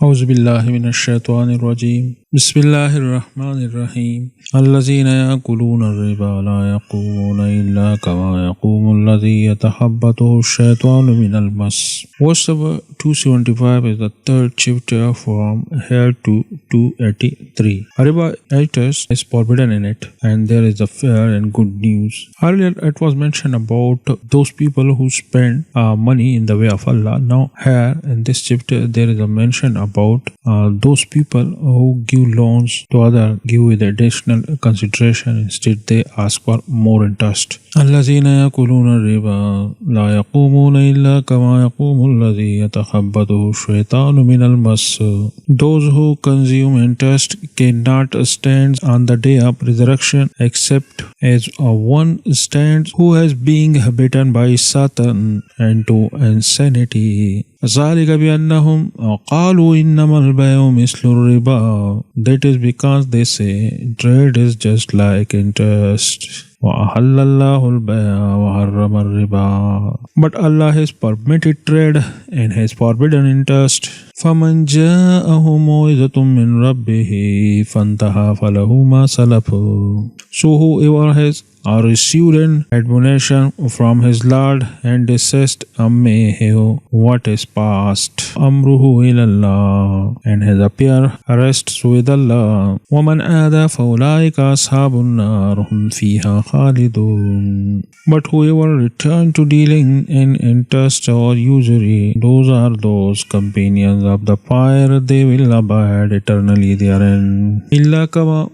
أعوذ بالله من الشيطان الرجيم بسم الله الرحمن الرحيم الذين يأكلون الربا لا يقومون إلا كما يقوم الذي يتخبطه الشيطان من المس. Verse number 275 is the third chapter from here to 283. Riba interest is forbidden in it, and there is a fair and good news. Earlier it was mentioned about those people who spend money in the way of Allah. Now here in this chapter there is a mention about those people who give loans to others, give with additional consideration. Instead they ask for more interest. الذين يأكلون الربا لا يقومون إلا كما يقوم الذي يتخبطه الشيطان من المس. Those who consume interest cannot stand on the day of resurrection except as one stands who has been bitten by Satan into insanity. ذلك بأنهم قالوا إنما البيع مثل الربا. That is because they say trade is just like interest. وَأَحَلَّ اللَّهُ الْبَيْعَ وَحَرَّمَ الرِّبَا. But Allah has permitted trade and has forbidden interest. فَمَنْ جَاءَهُ مَوْعِظَةٌ مِّن رَبِّهِ فَانْتَهَى فَلَهُ مَا سَلَفَ. So whoever has received an admonition from his Lord and desist may have what is past. Amruhu ilallah, and has appeared rests with Allah. وَمَنْ آذَى فَأُولَٰئِكَ أَصْحَابُ النَّارِ هُمْ فِيهَا خَالِدُونَ. But whoever return to dealing in interest or usury, those are those companions of the fire, they will abide eternally therein. إِلَّا كَمَا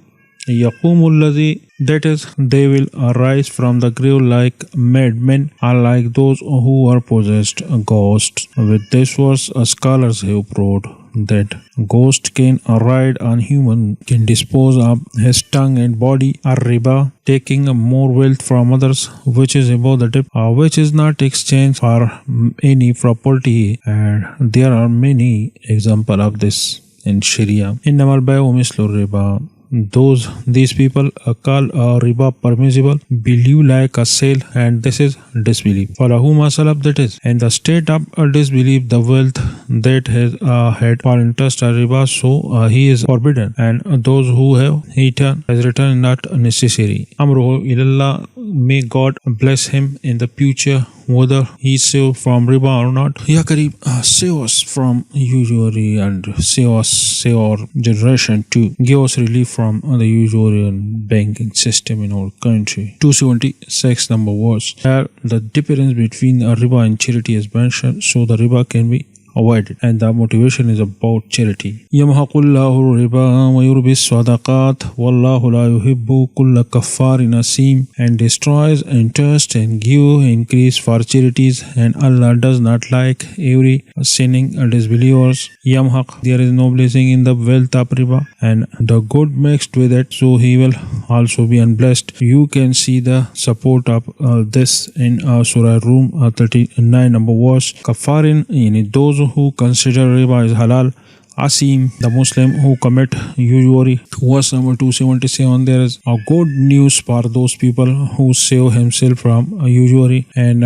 يَقُومُ الَّذِي, that is, they will arise from the grave like madmen, unlike those who are possessed ghosts. With this verse, scholars have proved that ghost can ride on human, can dispose of his tongue and body, or riba, taking more wealth from others, which is above the dip, which is not exchanged for any property, and there are many examples of this in Sharia. إِنَّمَا الْبَيْعُ مِثْلُ الرِّبَا. These people call riba permissible, believe like a sale, and this is disbelief. فَلَهُ مَا سَلَفَ, that is, in the state of disbelief, the wealth that has had for interest or riba, so he is forbidden, and those who have eaten as written not necessary. Amruhu ilallah, may God bless him in the future, whether he saved from riba or not. Ya Kareem, save us from usury and save our generation too. Give us relief from the usury and banking system in our country. 276 number verse. Here the difference between riba and charity is mentioned, so the riba can be avoided, and the motivation is about charity. يَمْحَقُ اللَّهُ الرِّبَا وَيُرْبِي الصَّدَقَاتِ وَاللَّهُ لَا يُحِبُّ كُلَّ كَفَّارٍ أَثِيمٍ, and destroys interest and give increase for charities, and Allah does not like every sinning disbelievers. Yamhaq, there is no blessing in the wealth of riba, and the good mixed with it, so he will also be unblessed. You can see the support of this in Surah Rum 39 number verse. Kafarin, in those who consider riba is halal. Asim, the Muslim who commit usury. Verse number 277, there is a good news for those people who save himself from usury, and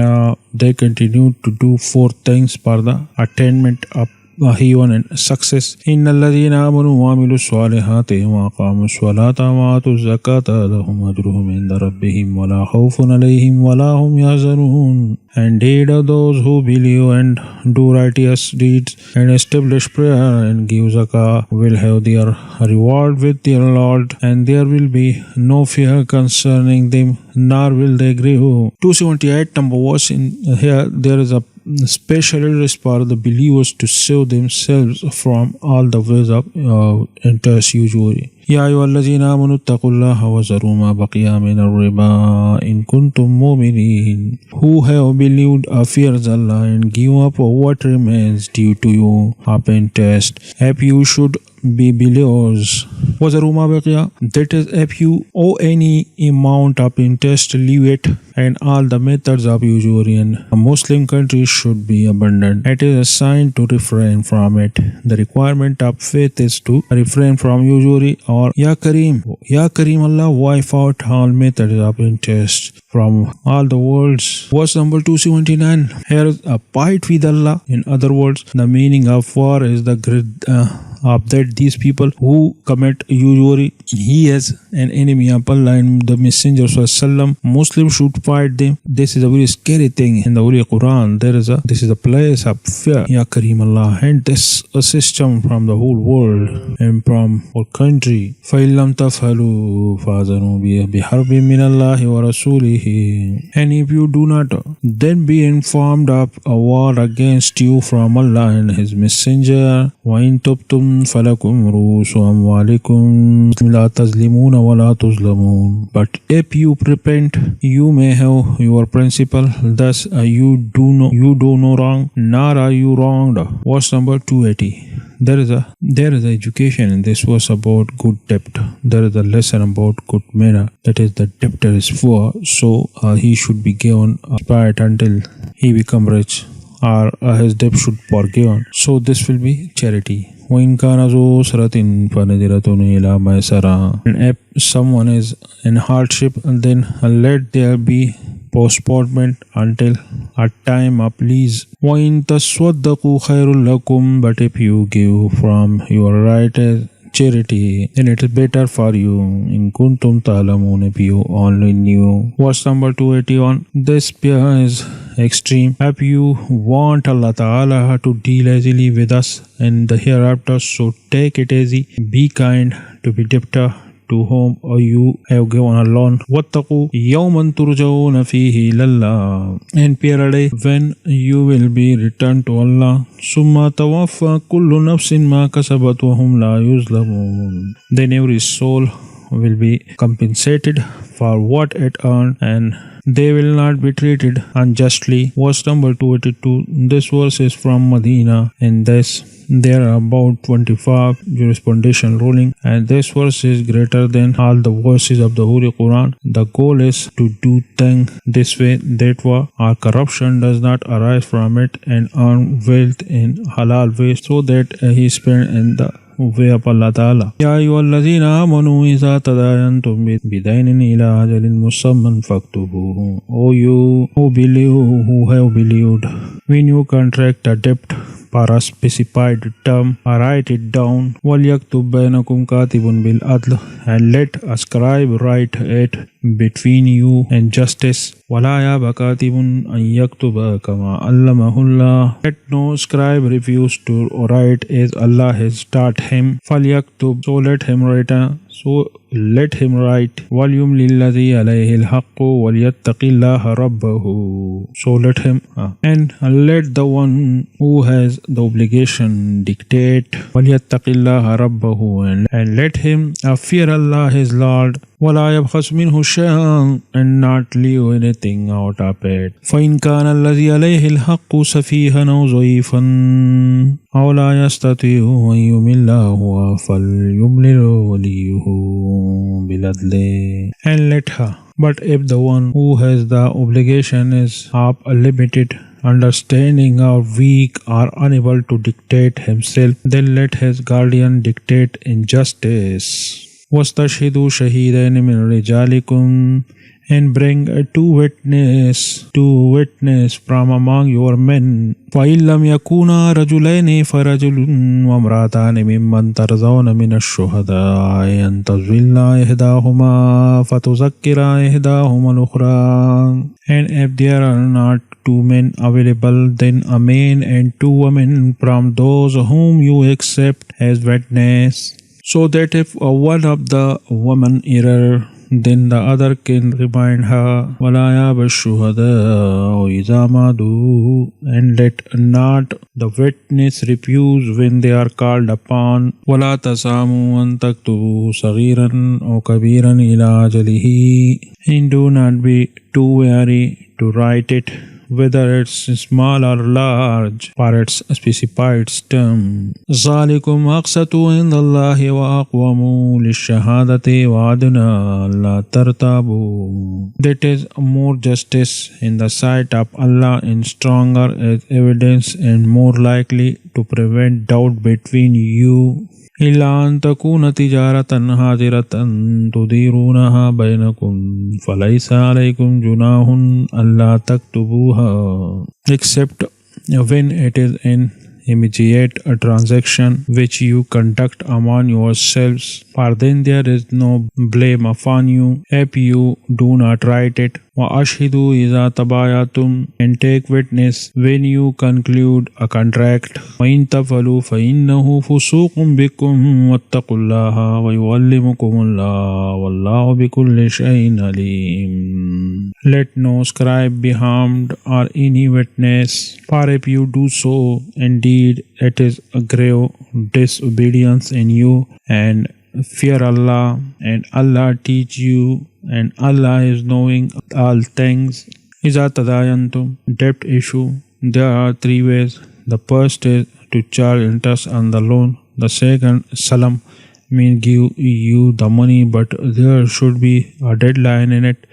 they continue to do four things for the attainment of heaven and success. إِنَّ الَّذِينَ آمَنُوا وَعَمِلُوا الصَّالِحَاتِ وَأَقَامُوا الصَّلَاةَ وَآتُوا الزَّكَاةَ لَهُمْ أَجْرُهُمْ عِندَ رَبِّهِمْ وَلَا خَوْفٌ عَلَيْهِمْ وَلَا هُمْ يَحْزَنُونَ. Indeed, those who believe and do righteous deeds and establish prayer and give zakah will have their reward with their Lord, and there will be no fear concerning them, nor will they grieve. 278 number verse. In here there is a special address for the believers to save themselves from all the ways of interest usury. يا أيها الذين آمنوا اتقوا الله وذروا ما بقي من الربا إن كنتم مؤمنين. Who have believed, fears Allah, and give up what remains due to you of interest, if you should be believers. وَذَرُوا بَقِيَ. That is, if you owe any amount of interest, leave it, and all the methods of usury in a Muslim country should be abandoned. It is a sign to refrain from it. The requirement of faith is to refrain from usury, or Ya Kareem Allah, wipe out all methods of interest from all the worlds. Verse number 279. Here is a fight with Allah. In other words, the meaning of war is the great of that these people who commit usury, he is an enemy of Allah and the Messenger Sallallahu. Muslims should fight them. This is a very scary thing in the Holy Quran. This is a place of fear. Ya Kareem Allah, and this a system from the whole world and from our country. فَإِلَّمْ تَفْعَلُوا فَأَذَنُوا بِحَرْبٍ مِّنَ اللَّهِ وَرَسُولِهِ. And if you do not, then be informed of a war against you from Allah and His Messenger. وَإِن تُبْتُمْ فَلَكُمْ رُءُوسُ أَمْوَالِكُمْ لَا تَظْلِمُونَ وَلَا تُظْلَمُونَ. But if you repent, you may have your principal. Thus you do no wrong, nor are you wronged. Verse number 280. There is education in this verse about good debt. There is a lesson about good manner. That is, the debtor is poor, so he should be given a spirit until he become rich, or his debt should be forgiven. So this will be charity. وَإِنْ كَانَ ذُو أُسْرَةٍ فَنَظِرَةٌ إِلَى مَيْسَرَةٍ. And if someone is in hardship, then let there be postponement until a time of ease. وَإِن تَصَدَّقُوا خَيْرٌ لَكُمْ. But if you give from your right charity, then it is better for you. In kuntum ta'lamun, if you only knew. Verse number 281. This fear is extreme. If you want Allah Ta'ala to deal easily with us in the hereafter, so take it easy. Be kind to be debtor to whom you have given a loan. وَاتَّقُوا يَوْمًا تُرْجَعُونَ فِيهِ إِلَى اللَّهِ. And fear a day when you will be returned to Allah. ثُمَّ تَوَفَّى كُلُّ نَفْسٍ مَا كَسَبَتْ وَهُمْ لَا يُظْلَمُونَ. Then every soul will be compensated for what it earned, and they will not be treated unjustly. Verse number 282. This verse is from Medina, and there are about 25 jurisprudential ruling, and this verse is greater than all the verses of the Holy Quran. The goal is to do things this way, that way, or corruption does not arise from it, and earn wealth in halal ways, so that he spend in the way of Allah Ta'ala. Ya ayyuhallazina amanu iza tadayantum bidaynin ila ajalin musamman faktubuhu. O you who have believed, when you contract a debt for a specified term, write it down. وَلْيَكْتُبْ بَيْنَكُمْ كَاتِبٌ بِالْعَدْلِ. And let a scribe write it between you and justice. وَلَا يَأْبَ كَاتِبٌ أَنْ يَكْتُبَ كَمَا عَلَّمَهُ اللَّهُ. Let no scribe refuse to write as Allah has taught him. فَلْيَكْتُبْ. So let him write. وَلْيُمْلِ الَّذِي عَلَيْهِ الْحَقُّ وَلْيَتَّقِ اللَّهَ رَبَّهُ. So let him and let the one who has the obligation dictate. وَلْيَتَّقِ اللَّهَ رَبَّهُ. And let him fear Allah his Lord. وَلَا يَبْخَسْ مِنْهُ شَيْئًا. And not leave anything out of it. فَإِنْ كَانَ الَّذِي عَلَيْهِ الْحَقُّ سَفِيهًا أَوْ ضَعِيفًا أَوْ لَا يَسْتَطِيعُ أَنْ يُمِلَّ هُوَ فَلْيُمْلِلْ وَلِيُّهُ بِالْعَدْلِ. And let her. But if the one who has the obligation is of a limited understanding or weak or unable to dictate himself, then let his guardian dictate injustice. وَاسْتَشْهِدُوا شَهِيدَيْنِ مِنْ رِجَالِكُمْ. And bring two witness from among your men. فَإِنْ لَمْ يَكُونَا رَجُلَيْنِ فَرَجُلٌ وَامْرَأَتَانِ مِمَّنْ تَرْضَوْنَ مِنَ الشُّهَدَاءِ أَنْ تَضِلَّ إِحْدَاهُمَا فَتُذَكِّرَ إِحْدَاهُمَا الْأُخْرَى. And if there are not two men available, then a man and two women from those whom you accept as witness, so that if one of the women err, then the other can remind her. وَلَا يَأْبَ الشُّهَدَاءُ إِذَا مَا دُعُوا. And let not the witness refuse when they are called upon. وَلَا تَسَامُوا أَن تَكْتُبُوا صَغِيرًا أَوْ كَبِيرًا إِلَى أَجَلِهِ. And do not be too weary to write it whether it's small or large, for its specified term. ذَلِكُمْ أَقْسَطُ عِنْدَ اللَّهِ وَأَقْوَمُ لِلشَّهَادَةِ وَأَدْنَىٰ أَلَّا تَرْتَابُوا. That is more justice in the sight of Allah and stronger as evidence and more likely to prevent doubt between you. إلا أن تكون تجارة حاضرة تديرونها بينكم فليس عليكم جناح ألا تكتبوها, except when it is an immediate transaction which you conduct among yourselves, for then there is no blame upon you if you do not write it. وَأَشْهِدُوا إِذَا تَبَايَعْتُمْ, and take witness when you conclude a contract. وَإِن تَفْعَلُوا فَإِنَّهُ فُسُوقٌ بِكُمْ وَاتَّقُوا اللَّهَ وَيُعَلِّمُكُمُ اللَّهُ وَاللَّهُ بِكُلِّ شَيْءٍ عَلِيمٌ. Let no scribe be harmed or any witness, for if you do so, indeed it is a grave disobedience in you, and fear Allah, and Allah teach you, and Allah is knowing all things. إِذَا تَدَايَنْتُمْ, debt issue. There are three ways. The first is to charge interest on the loan. The second, salam, mean give you the money, but there should be a deadline in it,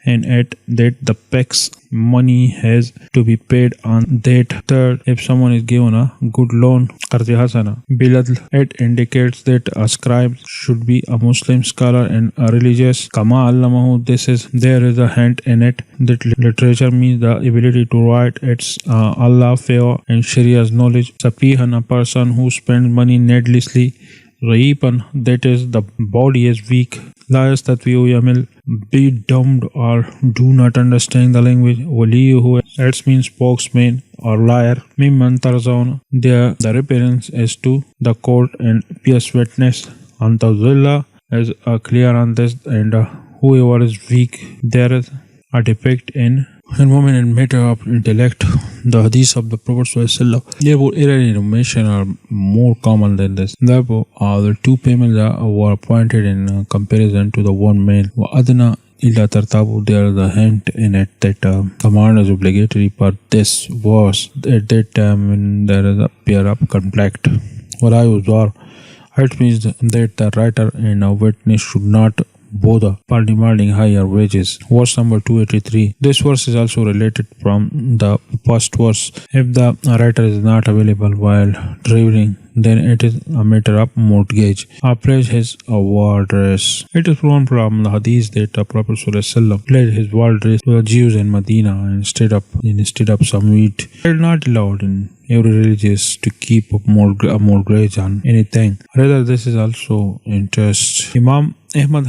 and at that the pex money has to be paid on that. Third, if someone is given a good loan, qarz hasana, biladl, it indicates that a scribe should be a Muslim scholar and a religious. Kama allamahu, there is a hint in it that literature means the ability to write. It's Allah favor and Sharia's knowledge. Safihan, a person who spends money needlessly. Raipan, that is the body is weak. La yastatvi'u yamil, be dumb or do not understand the language. Waliyuhu, it means spokesman or liar. Mimman tarzaun, the reference is to the court and pious witness. Antazilla is clear on this, and whoever is weak, there is a defect in women and matter of intellect. The hadith of the Prophet ﷺ, therefore error in information are more common than this. Therefore, the two payments were appointed in comparison to the one man. وَأَدْنَا إِلَّا تَرْتَابُ, there is a hint in it that command is obligatory, but this was at that time when there is a pair of conflict. وَلَا يُزْوَرُ, it means that the writer and a witness should not bother for demanding higher wages. Verse number 283. This verse is also related from the first verse. If the writer is not available while traveling, then it is a matter of mortgage. A pledge his word dress. It is from the hadith that the Prophet ﷺ pledged his word dress to the Jews in Medina instead of some wheat. It is not allowed in every religious to keep a mortgage on anything. Rather, this is also interest. Imam Ahmad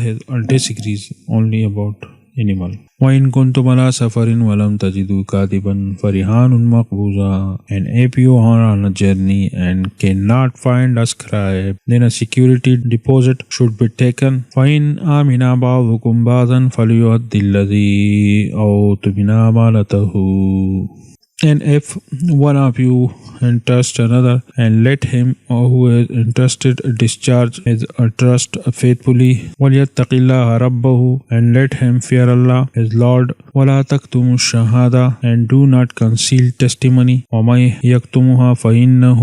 disagrees only about animal. وَإِن كُنْتُمْ عَلَى سَفَرٍ وَلَمْ تَجِدُوا كَاتِبًا فَرِهَانٌ مَقْبُوضًا, and if you are on a journey and cannot find a scribe, then a security deposit should be taken. فَإِنْ آمِنَ بَعْضُكُمْ بَعْضًا فَلْيُؤَدِّ الَّذِي أَوْتُمِنَ أَمَانَتَهُ. And if one of you entrust another, and let him who is entrusted discharge his trust faithfully. وَلْيَتَّقِ اللَّهَ رَبَّهُ, and let him fear Allah his Lord. وَلَا تَكْتُمُوا الشَّهَادَةَ, and do not conceal testimony. وَمَن يَكْتُمُهَا فَإِنَّهُ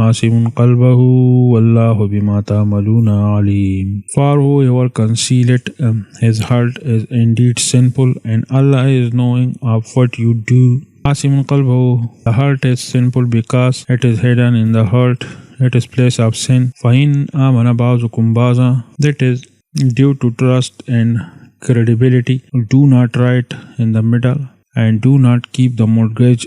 آثِمٌ قَلْبَهُ وَاللَّهُ بِمَا تَعْمَلُونَ عَلِيمٌ. For whoever conceal it, his heart is indeed sinful, and Allah is knowing of what you do. Asimun qalbahu, the heart is sinful because it is hidden in the heart. It is place of sin. Fahin amana ba'dukum ba'za, that is due to trust and credibility. Do not write in the middle, and do not keep the mortgage